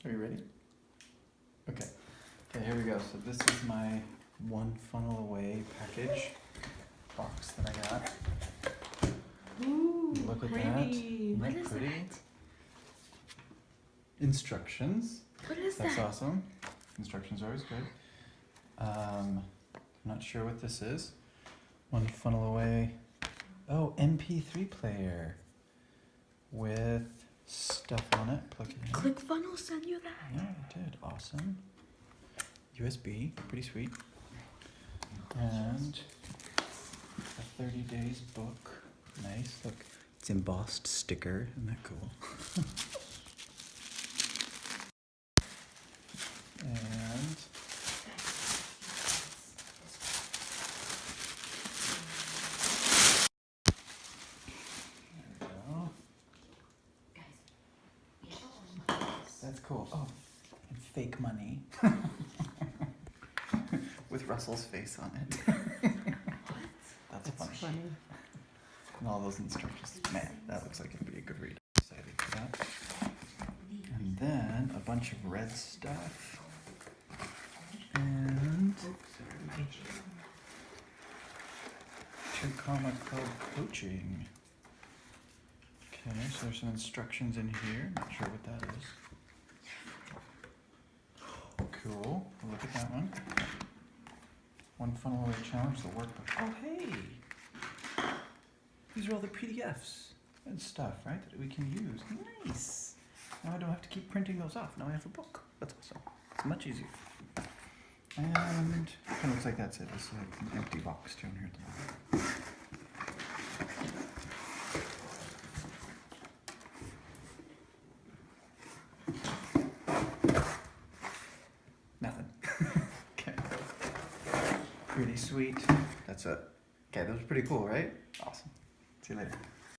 Are you ready? Okay. Okay, here we go. So this is my one funnel away package box that I got. Ooh, Look at pretty. that. Isn't What that is pretty? that? Instructions. What is That's that? awesome. Instructions are always good. I'm not sure what this is. One funnel away. Oh, MP3 player with stuff on it. Plug it in. Clickfunnels sent you that? Yeah, it did. Awesome. USB, pretty sweet. And a 30 days book. Nice. Look, it's embossed sticker. Isn't that cool? And there we go. That's cool. Oh, and fake money. With Russell's face on it. That's funny. And all those instructions. Man, that looks like it'd be a good read. Excited for that. And then a bunch of red stuff. And 2 Club coaching. Okay, so there's some instructions in here. Not sure what that is. Cool. Look at that one. One funnel away challenge, the workbook. Oh, hey! These are all the PDFs and stuff, right, that we can use. Nice! Now I don't have to keep printing those off. Now I have a book. That's awesome. It's much easier. And it kind of looks like that's it. It's like an empty box down here at the bottom. Nothing. Okay. Pretty sweet. That's it. Okay, that was pretty cool, right? Awesome. See you later.